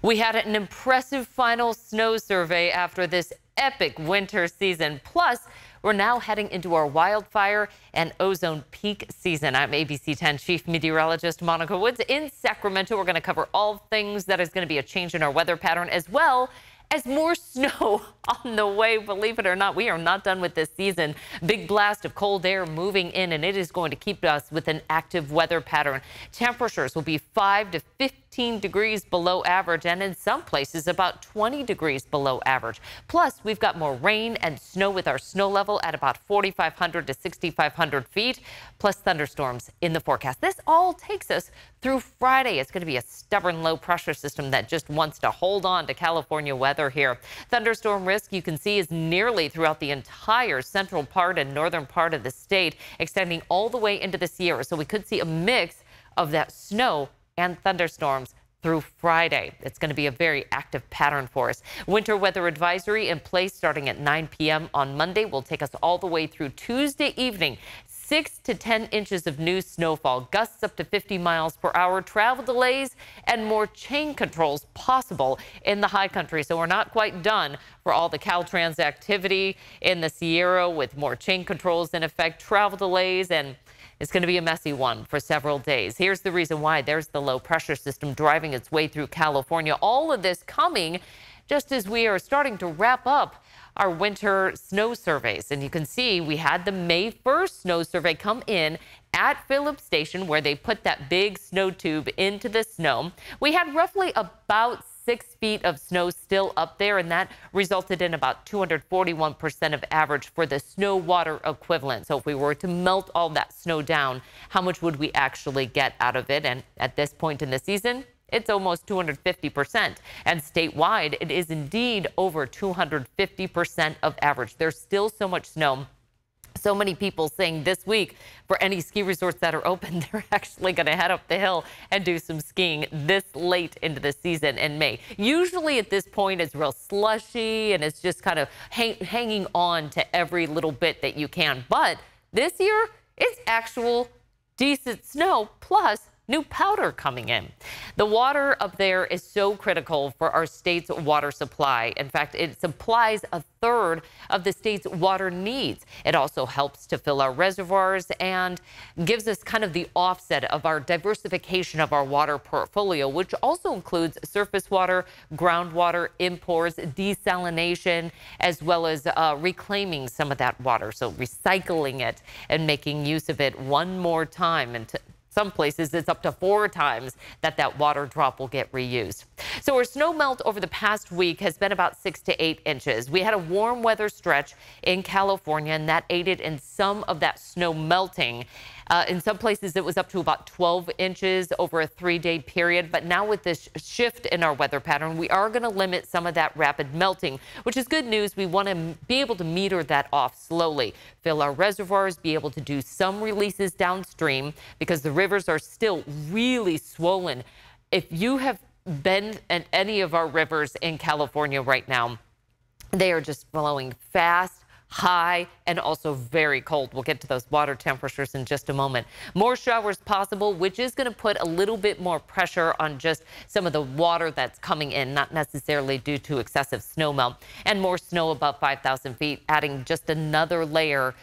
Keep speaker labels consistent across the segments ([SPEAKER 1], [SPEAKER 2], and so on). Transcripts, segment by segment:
[SPEAKER 1] We had an impressive final snow survey after this epic winter season. Plus, we're now heading into our wildfire and ozone peak season. I'm ABC 10 Chief Meteorologist Monica Woods in Sacramento. We're going to cover all things that is going to be a change in our weather pattern, as well as more snow on the way. Believe it or not, we are not done with this season. Big blast of cold air moving in, and it is going to keep us with an active weather pattern. Temperatures will be 5 to 15 degrees below average, and in some places about 20 degrees below average. Plus, we've got more rain and snow with our snow level at about 4,500 to 6,500 feet, plus thunderstorms in the forecast. This all takes us through Friday. It's going to be a stubborn low pressure system that just wants to hold on to California weather here. Thunderstorm risk, you can see, is nearly throughout the entire central part and northern part of the state, extending all the way into the Sierra. So we could see a mix of that snow and thunderstorms through Friday. It's going to be a very active pattern for us. Winter weather advisory in place starting at 9 p.m. on Monday will take us all the way through Tuesday evening. 6 to 10 inches of new snowfall, gusts up to 50 miles per hour, travel delays, and more chain controls possible in the high country. So we're not quite done for all the Caltrans activity in the Sierra with more chain controls in effect, travel delays, and it's going to be a messy one for several days. Here's the reason why. There's the low pressure system driving its way through California. All of this coming just as we are starting to wrap up our winter snow surveys. And you can see we had the May 1st snow survey come in at Phillips Station, where they put that big snow tube into the snow. We had roughly about 6 feet of snow still up there, and that resulted in about 241% of average for the snow water equivalent. So if we were to melt all that snow down, how much would we actually get out of it? And at this point in the season, it's almost 250%. And statewide, it is indeed over 250% of average. There's still so much snow. So many people saying this week, for any ski resorts that are open, they're actually going to head up the hill and do some skiing this late into the season in May. Usually at this point, it's real slushy and it's just kind of hanging on to every little bit that you can. But this year, it's actual decent snow plus new powder coming in. The water up there is so critical for our state's water supply. In fact, it supplies a third of the state's water needs. It also helps to fill our reservoirs and gives us kind of the offset of our diversification of our water portfolio, which also includes surface water, groundwater, imports, desalination, as well as reclaiming some of that water. So recycling it and making use of it one more time. And some places, it's up to 4 times that water drop will get reused. So our snow melt over the past week has been about 6 to 8 inches. We had a warm weather stretch in California, and that aided in some of that snow melting. In some places, it was up to about 12 inches over a 3-day period. But now with this shift in our weather pattern, we are going to limit some of that rapid melting, which is good news. We want to be able to meter that off slowly, fill our reservoirs, be able to do some releases downstream because the rivers are still really swollen. If you have been at any of our rivers in California right now, they are just flowing fast, high, and also very cold. We'll get to those water temperatures in just a moment. More showers possible, which is going to put a little bit more pressure on just some of the water that's coming in, not necessarily due to excessive snow melt. And more snow above 5,000 feet, adding just another layer,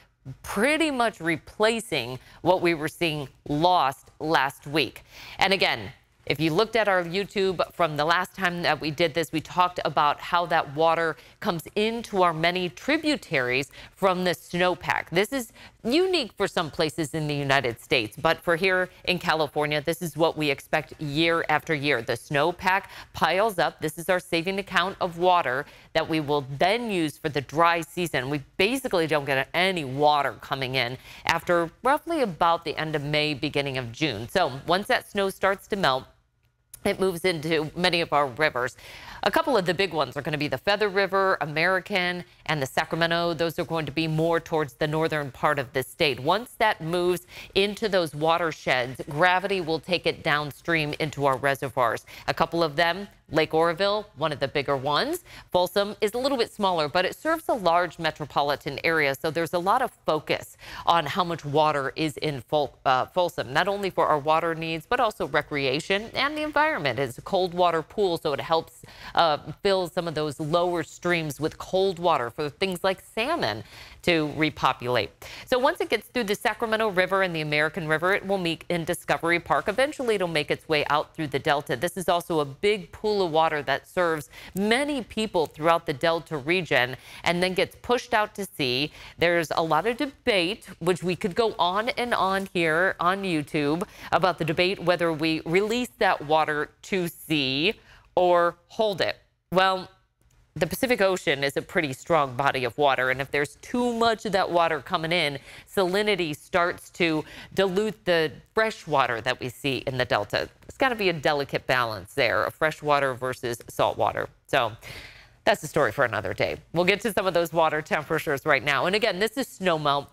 [SPEAKER 1] pretty much replacing what we were seeing lost last week. And again, if you looked at our YouTube from the last time that we did this, we talked about how that water comes into our many tributaries from the snowpack. This is unique for some places in the United States, but for here in California, this is what we expect year after year. The snowpack piles up. This is our saving account of water that we will then use for the dry season. We basically don't get any water coming in after roughly about the end of May, beginning of June. So once that snow starts to melt, it moves into many of our rivers. A couple of the big ones are going to be the Feather River, American, and the Sacramento. Those are going to be more towards the northern part of the state. Once that moves into those watersheds, gravity will take it downstream into our reservoirs. A couple of them Lake Oroville, one of the bigger ones. Folsom is a little bit smaller, but it serves a large metropolitan area, so there's a lot of focus on how much water is in Folsom, not only for our water needs, but also recreation and the environment. It's a cold water pool, so it helps fill some of those lower streams with cold water for things like salmon to repopulate. So once it gets through the Sacramento River and the American River, it will meet in Discovery Park. Eventually, it'll make its way out through the Delta. This is also a big pool of water that serves many people throughout the Delta region and then gets pushed out to sea. There's a lot of debate, which we could go on and on here on YouTube, about the debate whether we release that water to sea or hold it. Well, the Pacific Ocean is a pretty strong body of water, and if there's too much of that water coming in, salinity starts to dilute the fresh water that we see in the Delta. It's got to be a delicate balance there of fresh water versus salt water. So that's the story for another day. We'll get to some of those water temperatures right now. And again, this is snowmelt.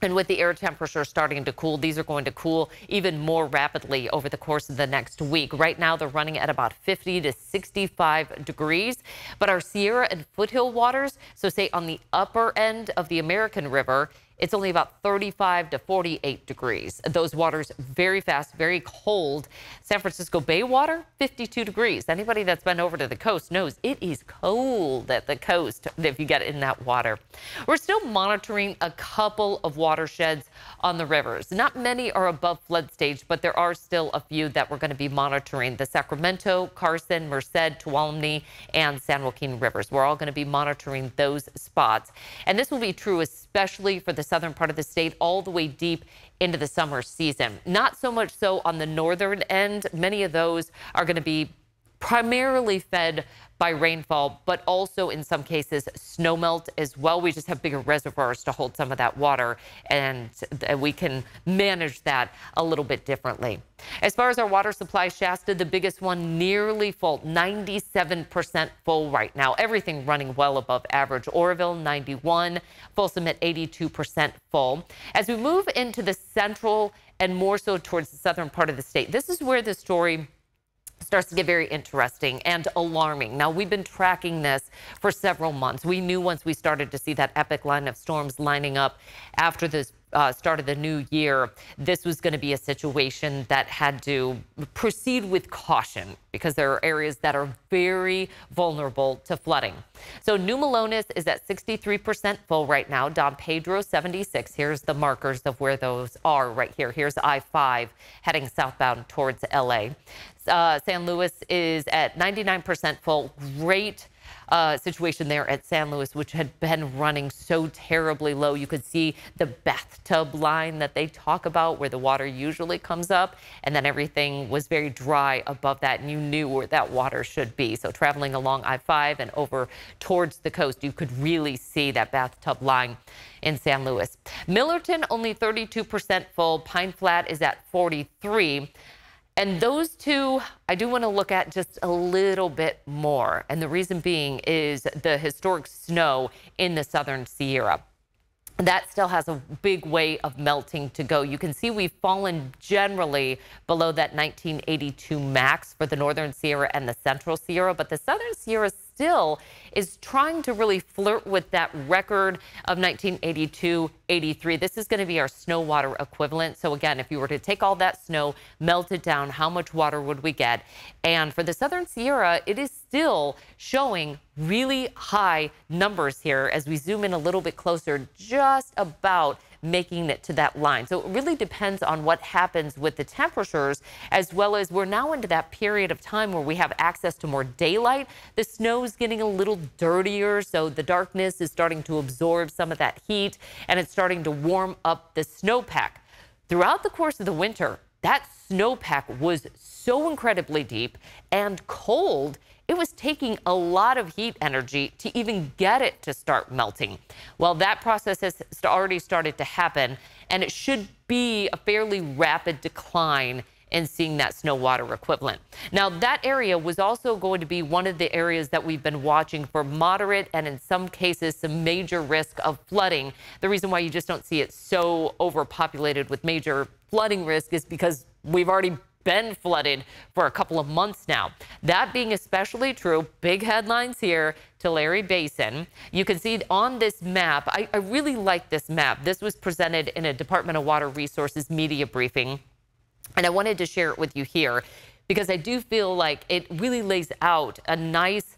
[SPEAKER 1] And with the air temperature starting to cool, these are going to cool even more rapidly over the course of the next week. Right now, they're running at about 50 to 65 degrees. But our Sierra and foothill waters, so say on the upper end of the American River, it's only about 35 to 48 degrees. Those waters very fast, very cold. San Francisco Bay water, 52 degrees. Anybody that's been over to the coast knows it is cold at the coast if you get in that water. We're still monitoring a couple of watersheds on the rivers. Not many are above flood stage, but there are still a few that we're going to be monitoring. The Sacramento, Carson, Merced, Tuolumne, and San Joaquin rivers. We're all going to be monitoring those spots. And this will be true especially for the southern part of the state all the way deep into the summer season. Not so much so on the northern end. Many of those are going to be primarily fed by rainfall, but also in some cases snowmelt as well. We just have bigger reservoirs to hold some of that water, and we can manage that a little bit differently. As far as our water supply, Shasta, the biggest one, nearly full, 97% full right now. Everything running well above average. Oroville, 91, Folsom at 82% full. As we move into the central and more so towards the southern part of the state, this is where the story starts to get very interesting and alarming. Now, we've been tracking this for several months. We knew once we started to see that epic line of storms lining up after the start of the new year, this was going to be a situation that had to proceed with caution because there are areas that are very vulnerable to flooding. So New Melones is at 63% full right now. Don Pedro, 76. Here's the markers of where those are right here. Here's I-5 heading southbound towards LA. San Luis is at 99% full. Great situation there at San Luis, which had been running so terribly low. You could see the bathtub line that they talk about where the water usually comes up, and then everything was very dry above that, and you knew where that water should be. So traveling along I-5 and over towards the coast, you could really see that bathtub line in San Luis. Millerton, only 32% full. Pine Flat is at 43%. And those two, I do want to look at just a little bit more. And the reason being is the historic snow in the southern Sierra. That still has a big way of melting to go. You can see we've fallen generally below that 1982 max for the northern Sierra and the central Sierra, but the southern Sierra still is trying to really flirt with that record of 1982-83. This is going to be our snow water equivalent. So again, if you were to take all that snow, melt it down, how much water would we get? And for the southern Sierra, it is still showing really high numbers here as we zoom in a little bit closer, just about making it to that line. So it really depends on what happens with the temperatures, as well as we're now into that period of time where we have access to more daylight. The snow is getting a little dirtier, so the darkness is starting to absorb some of that heat, and it's starting to warm up the snowpack. Throughout the course of the winter, that snowpack was so incredibly deep and cold, it was taking a lot of heat energy to even get it to start melting. Well, that process has already started to happen, and it should be a fairly rapid decline in seeing that snow water equivalent. Now, that area was also going to be one of the areas that we've been watching for moderate and in some cases some major risk of flooding. The reason why you just don't see it so overpopulated with major flooding risk is because we've already been flooded for a couple of months now. That being especially true, big headlines here, Tulare Basin. You can see on this map, I really like this map. This was presented in a Department of Water Resources media briefing, and I wanted to share it with you here, because I do feel like it really lays out a nice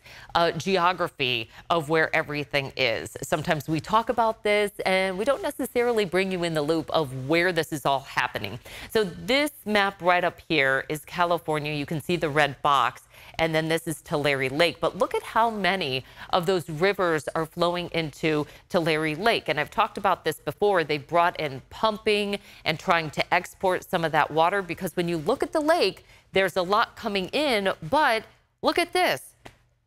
[SPEAKER 1] geography of where everything is. Sometimes we talk about this and we don't necessarily bring you in the loop of where this is all happening. So this map right up here is California. You can see the red box. And then this is Tulare Lake. But look at how many of those rivers are flowing into Tulare Lake. And I've talked about this before. They brought in pumping and trying to export some of that water, because when you look at the lake, there's a lot coming in. But look at this.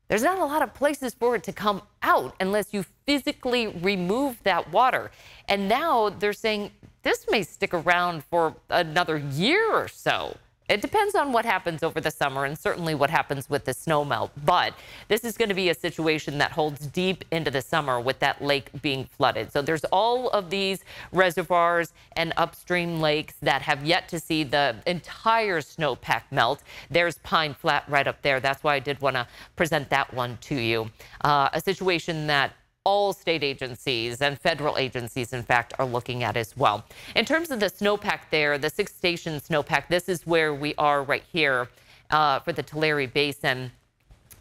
[SPEAKER 1] There's not a lot of places for it to come out unless you physically remove that water. And now they're saying this may stick around for another year or so. It depends on what happens over the summer and certainly what happens with the snow melt. But this is going to be a situation that holds deep into the summer with that lake being flooded. So there's all of these reservoirs and upstream lakes that have yet to see the entire snowpack melt. There's Pine Flat right up there. That's why I did want to present that one to you. A situation that all state agencies and federal agencies, in fact, are looking at as well. In terms of the snowpack there, the 6-station snowpack, this is where we are right here for the Tulare Basin.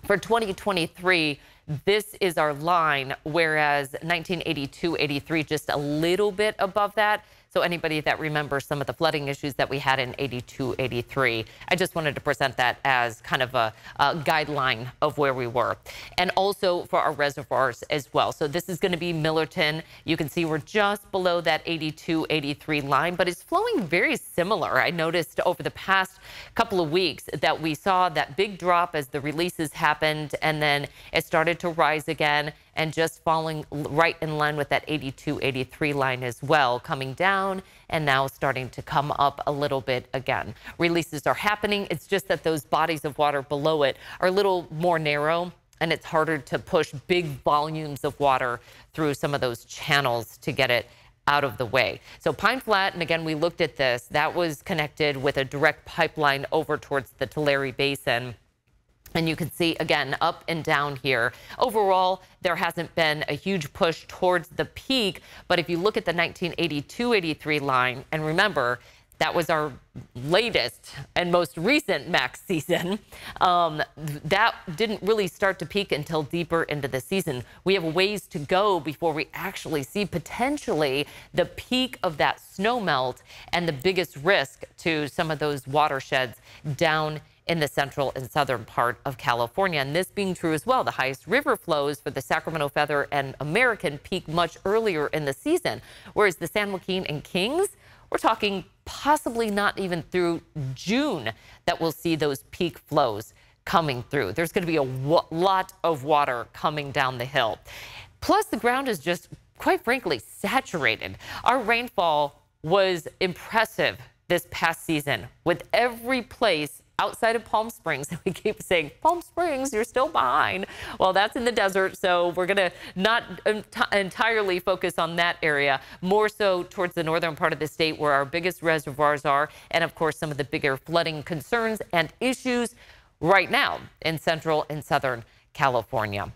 [SPEAKER 1] For 2023, this is our line, whereas 1982-83, just a little bit above that. So anybody that remembers some of the flooding issues that we had in 82-83, I just wanted to present that as kind of a guideline of where we were. And also for our reservoirs as well. So this is going to be Millerton. You can see we're just below that 82-83 line, but it's flowing very similar. I noticed over the past couple of weeks that we saw that big drop as the releases happened, and then it started to rise again, and just falling right in line with that 82-83 line as well, coming down and now starting to come up a little bit again. Releases are happening. It's just that those bodies of water below it are a little more narrow, and it's harder to push big volumes of water through some of those channels to get it out of the way. So Pine Flat, and again, we looked at this, that was connected with a direct pipeline over towards the Tulare Basin. And you can see, again, up and down here. Overall, there hasn't been a huge push towards the peak. But if you look at the 1982-83 line, and remember, that was our latest and most recent max season, that didn't really start to peak until deeper into the season. We have a ways to go before we actually see potentially the peak of that snow melt and the biggest risk to some of those watersheds down in the central and southern part of California. And this being true as well, the highest river flows for the Sacramento Feather and American peak much earlier in the season, whereas the San Joaquin and Kings, we're talking possibly not even through June that we'll see those peak flows coming through. There's going to be a lot of water coming down the hill. Plus, the ground is just, quite frankly, saturated. Our rainfall was impressive this past season, with every place outside of Palm Springs. We keep saying, Palm Springs, you're still behind. Well, that's in the desert, so we're going to not entirely focus on that area, more so towards the northern part of the state where our biggest reservoirs are, and of course, some of the bigger flooding concerns and issues right now in central and southern California.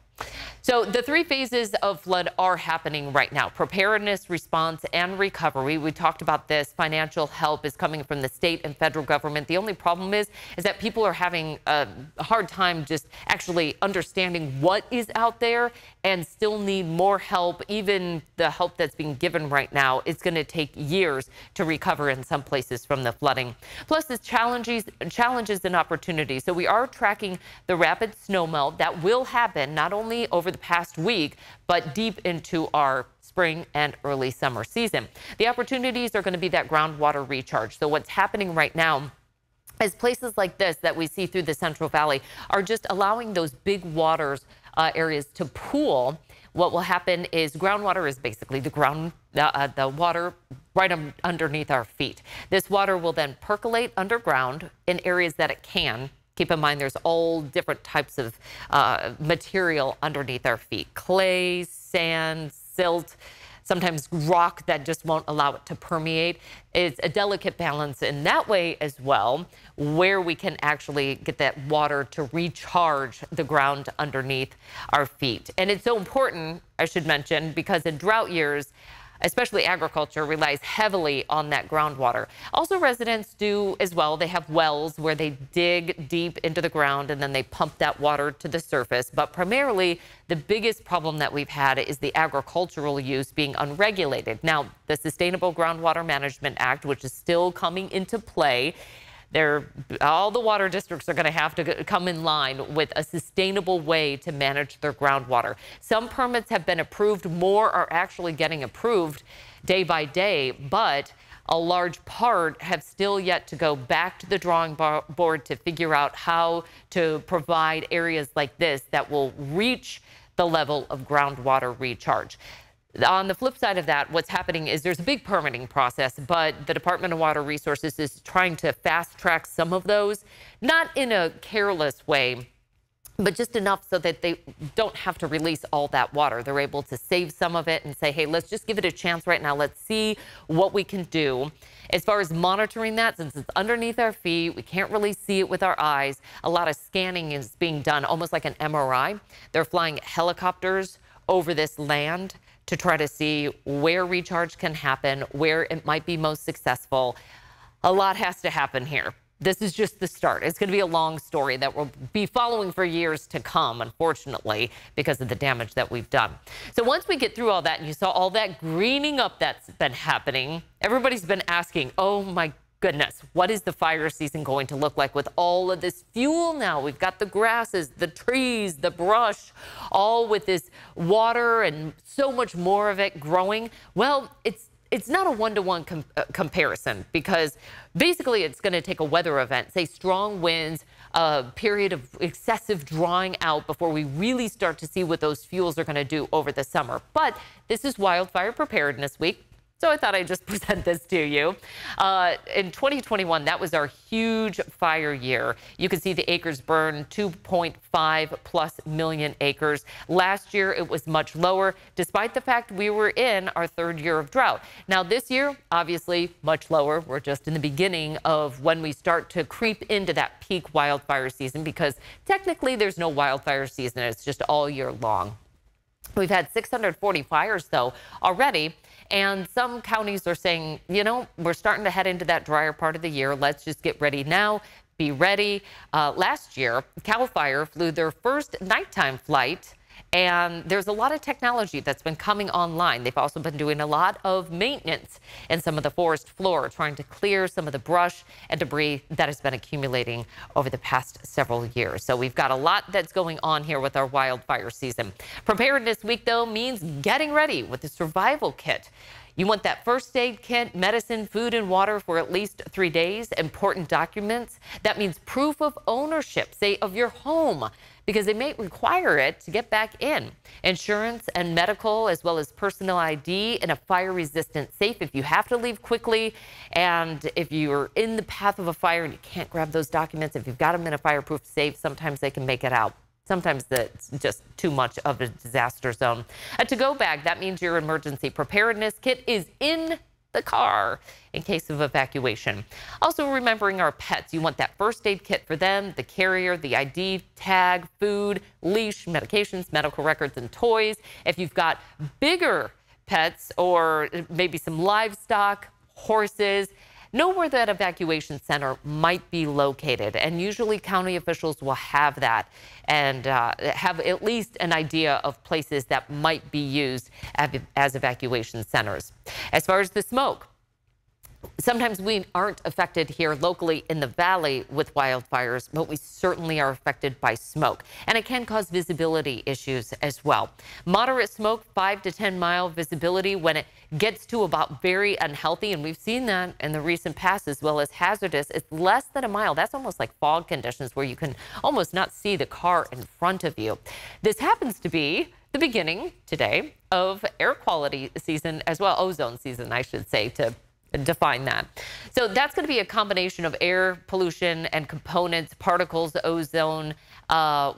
[SPEAKER 1] So the 3 phases of flood are happening right now: preparedness, response, and recovery. We talked about this. Financial help is coming from the state and federal government. The only problem is that people are having a hard time just actually understanding what is out there and still need more help. Even the help that's being given right now, it's going to take years to recover in some places from the flooding. Plus, the challenges and opportunities. So we are tracking the rapid snowmelt that will happen not only over the past week, but deep into our spring and early summer season. The opportunities are going to be that groundwater recharge. So what's happening right now is places like this that we see through the Central Valley are just allowing those big waters areas to pool. What will happen is groundwater is basically the water right underneath our feet. This water will then percolate underground in areas that it can. Keep in mind, there's all different types of material underneath our feet: clay, sand, silt. sometimes rock that just won't allow it to permeate. It's a delicate balance in that way as well, where we can actually get that water to recharge the ground underneath our feet. And it's so important, I should mention, because in drought years, especially agriculture, relies heavily on that groundwater. Also, residents do as well. They have wells where they dig deep into the ground and then they pump that water to the surface. But primarily, the biggest problem that we've had is the agricultural use being unregulated. Now, the Sustainable Groundwater Management Act, which is still coming into play, all the water districts are going to have to come in line with a sustainable way to manage their groundwater. Some permits have been approved. More are actually getting approved day by day, but a large part have still yet to go back to the drawing board to figure out how to provide areas like this that will reach the level of groundwater recharge. On the flip side of that, what's happening is there's a big permitting process, but the Department of Water Resources is trying to fast track some of those, not in a careless way, but just enough so that they don't have to release all that water. They're able to save some of it and say, hey, let's just give it a chance right now. Let's see what we can do. As far as monitoring that, since it's underneath our feet, we can't really see it with our eyes. A lot of scanning is being done almost like an MRI. They're flying helicopters over this land to try to see where recharge can happen, where it might be most successful. A lot has to happen here. This is just the start. It's going to be a long story that we'll be following for years to come, unfortunately, because of the damage that we've done. So once we get through all that and you saw all that greening up that's been happening, everybody's been asking, oh my goodness, what is the fire season going to look like with all of this fuel now? We've got the grasses, the trees, the brush, all with this water and so much more of it growing. Well, it's not a one-to-one comparison, because basically it's going to take a weather event, say strong winds, a period of excessive drawing out before we really start to see what those fuels are going to do over the summer. But this is Wildfire Preparedness Week, so I thought I'd just present this to you. In 2021, that was our huge fire year. You can see the acres burned, 2.5+ million acres. Last year, it was much lower, despite the fact we were in our third year of drought. Now, this year, obviously, much lower. We're just in the beginning of when we start to creep into that peak wildfire season, because technically there's no wildfire season. It's just all year long. We've had 640 fires, though, already. And some counties are saying, you know, we're starting to head into that drier part of the year. Let's just get ready now. Be ready. Last year, CAL FIRE flew their first nighttime flight. And there's a lot of technology that's been coming online. They've also been doing a lot of maintenance in some of the forest floor, trying to clear some of the brush and debris that has been accumulating over the past several years. So we've got a lot that's going on here with our wildfire season. Preparedness Week, though, means getting ready with the survival kit. You want that first aid kit, medicine, food, and water for at least 3 days. Important documents. That means proof of ownership, say, of your home, because they may require it to get back in. Insurance and medical, as well as personal ID and a fire-resistant safe if you have to leave quickly. And if you're in the path of a fire and you can't grab those documents, if you've got them in a fireproof safe, sometimes they can make it out. Sometimes it's just too much of a disaster zone. A to-go bag, that means your emergency preparedness kit is in the car in case of evacuation. Also, remembering our pets. You want that first aid kit for them, the carrier, the ID tag, food, leash, medications, medical records, and toys. If you've got bigger pets or maybe some livestock, horses, know where that evacuation center might be located. And usually county officials will have that and have at least an idea of places that might be used as evacuation centers. As far as the smoke, sometimes we aren't affected here locally in the valley with wildfires, but we certainly are affected by smoke. And it can cause visibility issues as well. Moderate smoke, 5 to 10 mile visibility. When it gets to about very unhealthy, and we've seen that in the recent past, as well as hazardous, it's less than a mile. That's almost like fog conditions where you can almost not see the car in front of you. This happens to be the beginning today of air quality season as well, ozone season, I should say, to define that. So that's going to be a combination of air pollution and components, particles, ozone.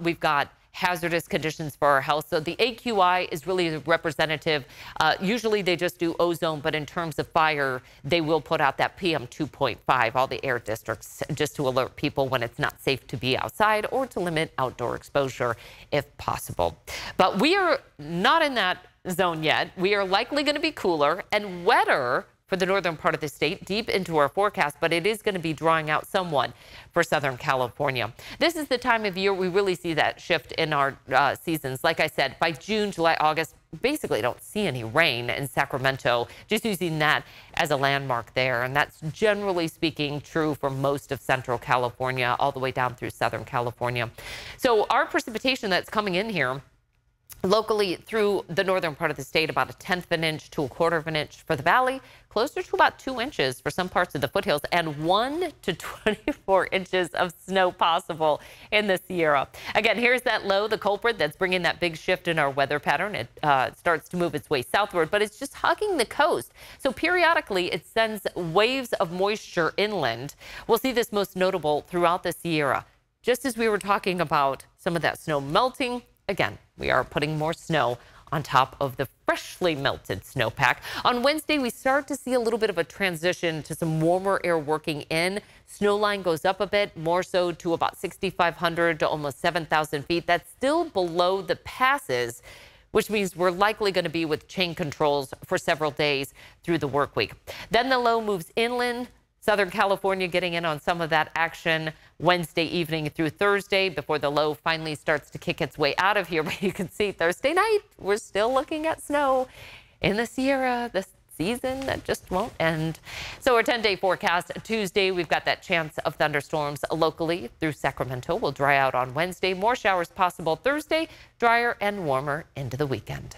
[SPEAKER 1] We've got hazardous conditions for our health. So the AQI is really representative. Usually they just do ozone, but in terms of fire, they will put out that PM 2.5, all the air districts, just to alert people when it's not safe to be outside or to limit outdoor exposure if possible. But we are not in that zone yet. We are likely going to be cooler and wetter for the northern part of the state, deep into our forecast, but it is going to be drawing out somewhat for Southern California. This is the time of year we really see that shift in our seasons. Like I said, by June, July, August, basically don't see any rain in Sacramento, just using that as a landmark there. And that's generally speaking true for most of Central California, all the way down through Southern California. So our precipitation that's coming in here locally through the northern part of the state, about 1/10 of an inch to 1/4 of an inch for the valley, closer to about 2 inches for some parts of the foothills, and 1 to 24 inches of snow possible in the Sierra. Again, here's that low, the culprit that's bringing that big shift in our weather pattern. It starts to move its way southward, but it's just hugging the coast. So periodically it sends waves of moisture inland. We'll see this most notable throughout the Sierra. Just as we were talking about some of that snow melting, again, we are putting more snow on top of the freshly melted snowpack. On Wednesday, we start to see a little bit of a transition to some warmer air working in. Snow line goes up a bit, more so to about 6,500 to almost 7,000 feet. That's still below the passes, which means we're likely going to be with chain controls for several days through the work week. Then the low moves inland. Southern California getting in on some of that action Wednesday evening through Thursday before the low finally starts to kick its way out of here. But you can see Thursday night, we're still looking at snow in the Sierra, the season that just won't end. So our 10-day forecast, Tuesday, we've got that chance of thunderstorms locally through Sacramento. Will dry out on Wednesday. More showers possible Thursday, drier and warmer into the weekend.